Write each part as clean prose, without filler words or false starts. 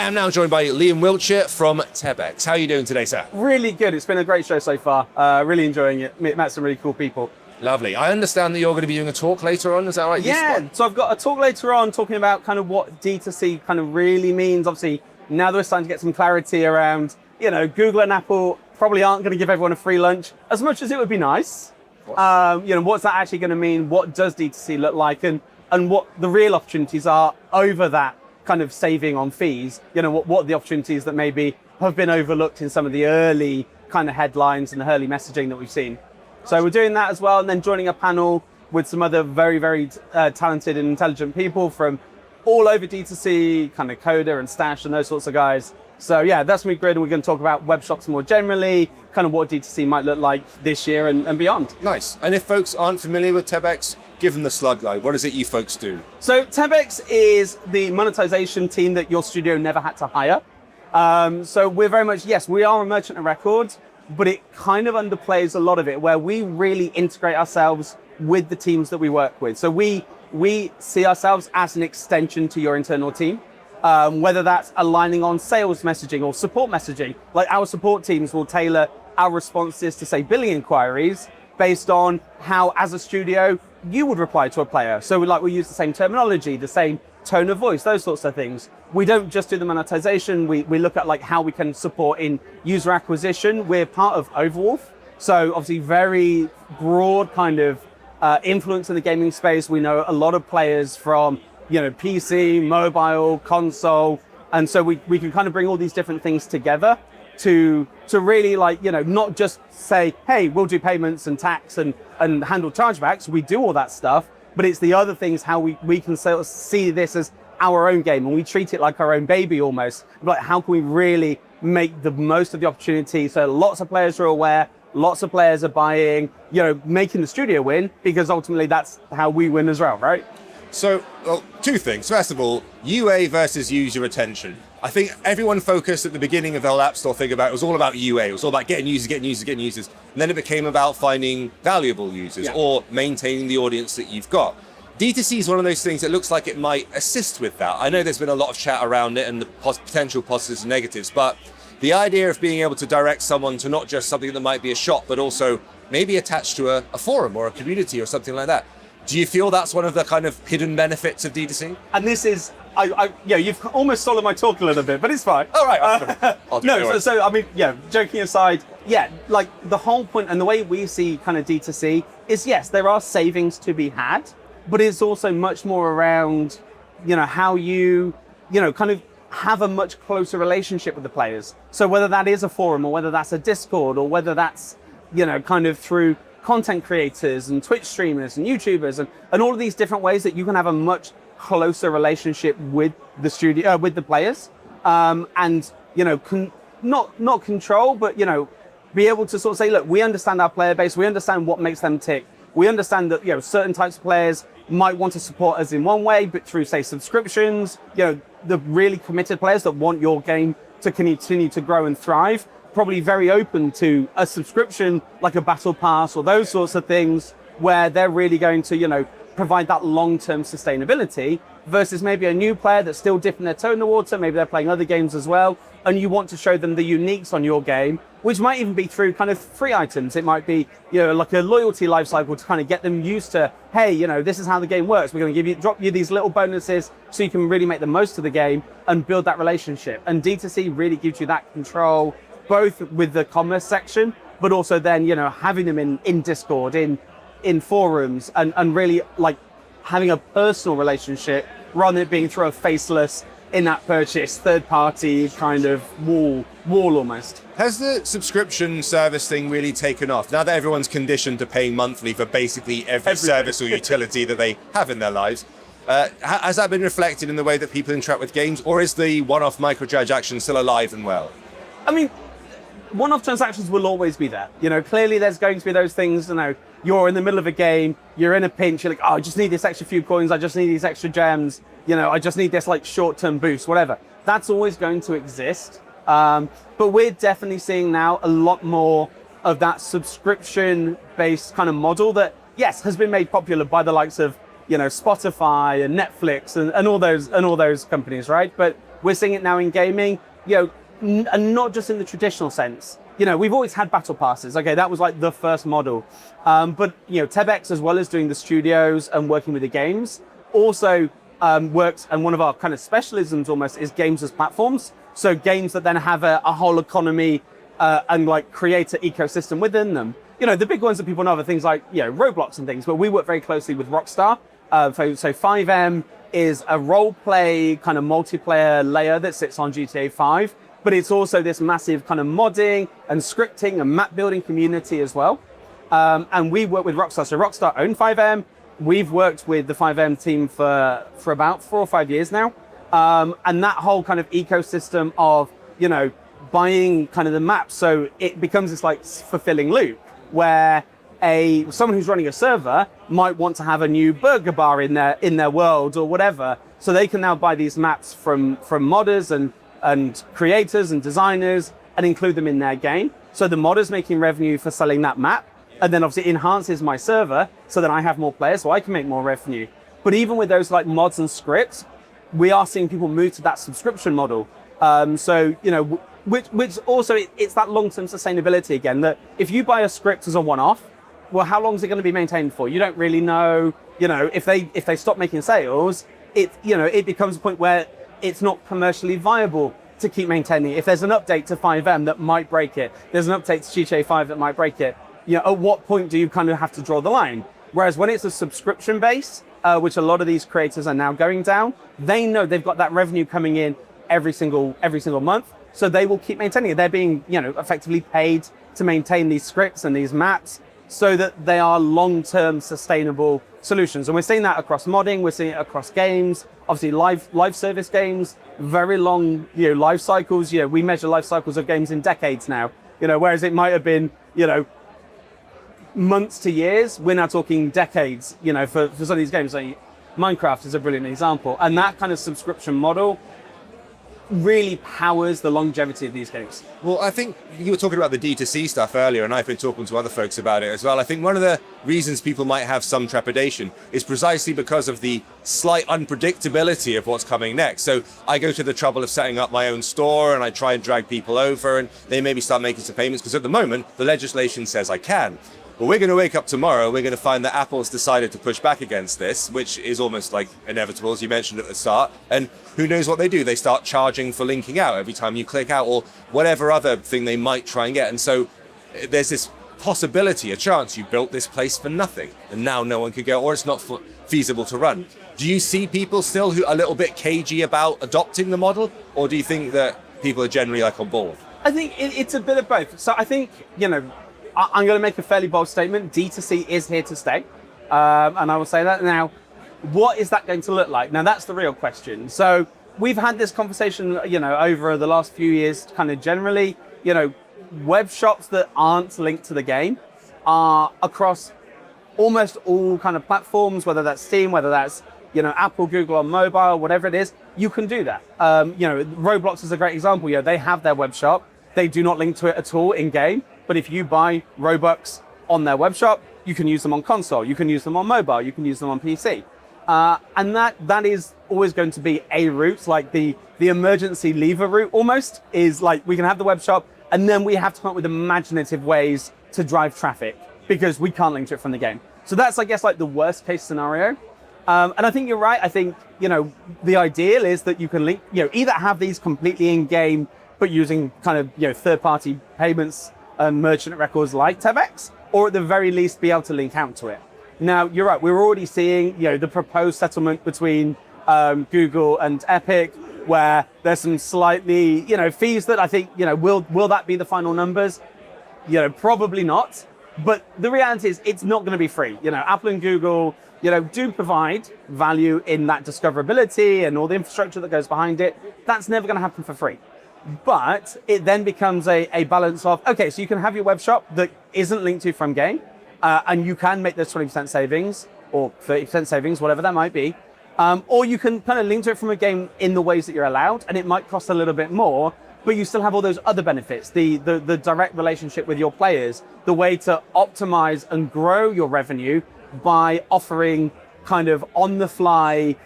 I am now joined by Liam Wiltshire from Tebex. How are you doing today, sir? Really good. It's been a great show so far. Really enjoying it. Met some really cool people. Lovely. I understand that you're going to be doing a talk later on. Is that right? Yeah. So I've got a talk later on talking about kind of what D2C kind of really means. Obviously, now that we're starting to get some clarity around, Google and Apple probably aren't going to give everyone a free lunch as much as it would be nice. What's that actually going to mean? What does D2C look like? And what the real opportunities are over that kind of saving on fees, what the opportunities that maybe have been overlooked in some of the early kind of headlines and the early messaging that we've seen. So we're doing that as well, and then joining a panel with some other very, very talented and intelligent people from all over D2C, kind of Coda and Stash and those sorts of guys. So yeah, that's going to be great, and we're going to talk about web shops more generally, kind of what D2C might look like this year and beyond. Nice. And if folks aren't familiar with Tebex, give them the slug line. What is it you folks do? So Tebex is the monetization team that your studio never had to hire. So we're very much, yes, we are a merchant of records, but it kind of underplays a lot of it, where we really integrate ourselves with the teams that we work with. So we see ourselves as an extension to your internal team, whether that's aligning on sales messaging or support messaging. Like our support teams will tailor our responses to, say, billing inquiries based on how, as a studio, you would reply to a player. So we use the same terminology, the same tone of voice, those sorts of things. We don't just do the monetization. We look at how we can support in user acquisition. We're part of Overwolf, so obviously very broad kind of influence in the gaming space. We know a lot of players from PC, mobile, console, and so we can kind of bring all these different things together to really not just say, hey, we'll do payments and tax and handle chargebacks. We do all that stuff, but it's the other things, how we can sort of see this as our own game, and we treat it like our own baby almost. Like, how can we really make the most of the opportunity so lots of players are aware, lots of players are buying, making the studio win, because ultimately that's how we win as well, right? So, two things. First of all, UA versus user retention. I think everyone focused at the beginning of the whole App Store thing about, it was all about UA. It was all about getting users. And then it became about finding valuable users or maintaining the audience that you've got. D2C is one of those things that looks like it might assist with that. I know there's been a lot of chat around it and the potential positives and negatives, but the idea of being able to direct someone to not just something that might be a shop, but also maybe attached to a forum or a community or something like that. Do you feel that's one of the kind of hidden benefits of D2C? And this is, you've almost stolen my talk a little bit, but it's fine. All right. Joking aside, the whole point and the way we see kind of D2C is, yes, there are savings to be had, but it's also much more around, how you, kind of have a much closer relationship with the players. So whether that is a forum or whether that's a Discord or whether that's, kind of through content creators and Twitch streamers and YouTubers and all of these different ways that you can have a much closer relationship with the studio, with the players, and not control, but be able to sort of say, look, we understand our player base, we understand what makes them tick, we understand that certain types of players might want to support us in one way, but through, say, subscriptions, the really committed players that want your game to continue to grow and thrive, probably very open to a subscription like a battle pass or those sorts of things where they're really going to, provide that long-term sustainability, versus maybe a new player that's still dipping their toe in the water, maybe they're playing other games as well, and you want to show them the uniques on your game, which might even be through kind of free items. It might be, like a loyalty life cycle to kind of get them used to, hey, this is how the game works. We're going to drop you these little bonuses so you can really make the most of the game and build that relationship. And D2C really gives you that control, both with the commerce section, but also then, having them in Discord, in forums, and really having a personal relationship rather than it being through a faceless, in-app purchase, third-party kind of wall almost. Has the subscription service thing really taken off? Now that everyone's conditioned to paying monthly for basically every service or utility that they have in their lives, has that been reflected in the way that people interact with games, or is the one-off microtransaction still alive and well? I mean, one-off transactions will always be there. Clearly there's going to be those things, you're in the middle of a game, you're in a pinch, you're like, oh, I just need this extra few coins, I just need these extra gems, I just need this short-term boost, whatever. That's always going to exist. But we're definitely seeing now a lot more of that subscription-based kind of model that, yes, has been made popular by the likes of, Spotify and Netflix and all those companies, right? But We're seeing it now in gaming, and not just in the traditional sense. We've always had battle passes. Okay, that was like the first model. But Tebex, as well as doing the studios and working with the games, also works, and one of our kind of specialisms almost is games as platforms. So games that then have a whole economy and like create an ecosystem within them. The big ones that people know are things like Roblox and things, but we work very closely with Rockstar. So 5M is a role play kind of multiplayer layer that sits on GTA 5, but it's also this massive kind of modding and scripting and map building community as well. And we work with Rockstar. So Rockstar own 5M. We've worked with the 5M team for about 4 or 5 years now. And that whole kind of ecosystem of, buying kind of the maps. So it becomes this like fulfilling loop where someone who's running a server might want to have a new burger bar in their world or whatever. So they can now buy these maps from modders and creators and designers and include them in their game. So the modder's making revenue for selling that map, and then obviously enhances my server so that I have more players so I can make more revenue. But even with those like mods and scripts, we are seeing people move to that subscription model. Which also it's that long-term sustainability again, that if you buy a script as a one-off, well, how long is it going to be maintained for? You don't really know, if they stop making sales, it becomes a point where it's not commercially viable to keep maintaining it. If there's an update to 5M that might break it, there's an update to GTA 5 that might break it, at what point do you kind of have to draw the line? Whereas when it's a subscription base, which a lot of these creators are now going down, they know they've got that revenue coming in every single month, so they will keep maintaining it. They're being, effectively paid to maintain these scripts and these maps so that they are long-term sustainable solutions. And we're seeing that across modding, we're seeing it across games, obviously live service games, very long, life cycles. We measure life cycles of games in decades now, whereas it might have been, months to years. We're now talking decades, for some of these games. Like Minecraft is a brilliant example. And that kind of subscription model really powers the longevity of these games. Well, I think you were talking about the D2C stuff earlier, and I've been talking to other folks about it as well. I think one of the reasons people might have some trepidation is precisely because of the slight unpredictability of what's coming next. So I go to the trouble of setting up my own store, and I try and drag people over, and they maybe start making some payments, because at the moment, the legislation says I can. Well, we're going to wake up tomorrow, we're going to find that Apple's decided to push back against this, which is almost like inevitable, as you mentioned at the start. And who knows what they do? They start charging for linking out every time you click out, or whatever other thing they might try and get. And so there's this possibility, a chance you built this place for nothing, and now no one could go, or it's not feasible to run. Do you see people still who are a little bit cagey about adopting the model, or do you think that people are generally like on board? I think it's a bit of both. So I think, I'm going to make a fairly bold statement. D2C is here to stay. And I will say that. Now, what is that going to look like? Now, that's the real question. So we've had this conversation, over the last few years, kind of generally, web shops that aren't linked to the game are across almost all kind of platforms, whether that's Steam, whether that's, Apple, Google on mobile, whatever it is, you can do that. Roblox is a great example. They have their web shop. They do not link to it at all in game. But if you buy Robux on their web shop, you can use them on console, you can use them on mobile, you can use them on PC. And that is always going to be a route, like the emergency lever route almost, is like we can have the web shop and then we have to come up with imaginative ways to drive traffic because we can't link to it from the game. So that's, I guess, like the worst case scenario. And I think you're right. I think, the ideal is that you can link, either have these completely in game, but using kind of, third-party payments and merchant records like Tebex, or at the very least be able to link out to it. Now, you're right, we're already seeing, the proposed settlement between Google and Epic, where there's some slightly, fees that I think, will that be the final numbers? Probably not. But the reality is it's not going to be free. Apple and Google, do provide value in that discoverability and all the infrastructure that goes behind it. That's never going to happen for free. But it then becomes a balance of, okay, so you can have your web shop that isn't linked to from game, and you can make those 20% savings or 30% savings, whatever that might be. Or you can kind of link to it from a game in the ways that you're allowed, and it might cost a little bit more, but you still have all those other benefits, the direct relationship with your players, the way to optimize and grow your revenue by offering kind of on the fly,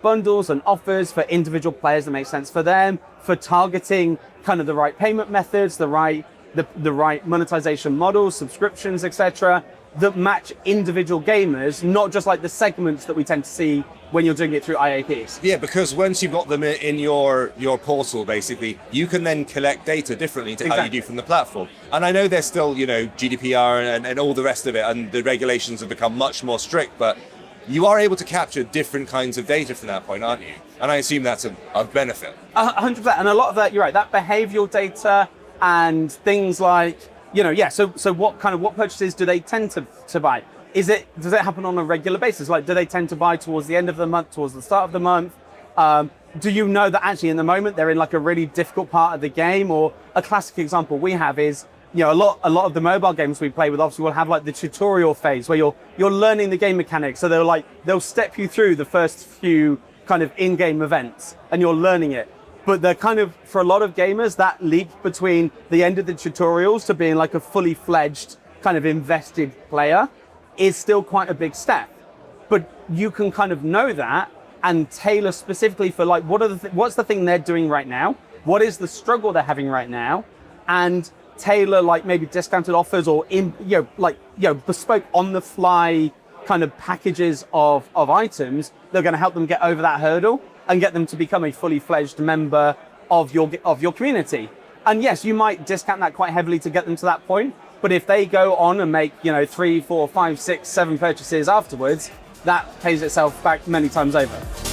bundles and offers for individual players that make sense for them, for targeting kind of the right payment methods, the right monetization models, subscriptions, etc., that match individual gamers, not just like the segments that we tend to see when you're doing it through IAPs. Yeah, because once you've got them in your portal, basically, you can then collect data differently to how you do from the platform. And I know there's still, GDPR and all the rest of it, and the regulations have become much more strict, but you are able to capture different kinds of data from that point, aren't you? And I assume that's a benefit. 100%. And a lot of that, you're right, that behavioral data and things like, so what purchases do they tend to buy? Does it happen on a regular basis? Like, do they tend to buy towards the end of the month, towards the start of the month? Do you know that actually in the moment they're in like a really difficult part of the game? Or a classic example we have is, a lot of the mobile games we play with obviously will have like the tutorial phase where you're learning the game mechanics. So they'll step you through the first few kind of in-game events and you're learning it. But they're kind of, for a lot of gamers, that leap between the end of the tutorials to being like a fully fledged kind of invested player is still quite a big step. But you can kind of know that and tailor specifically for like, what's the thing they're doing right now? What is the struggle they're having right now? And tailor like maybe discounted offers or bespoke on the fly kind of packages of items that are going to help them get over that hurdle and get them to become a fully fledged member of your community. And yes, you might discount that quite heavily to get them to that point, but if they go on and make 3, 4, 5, 6, 7 purchases afterwards, that pays itself back many times over.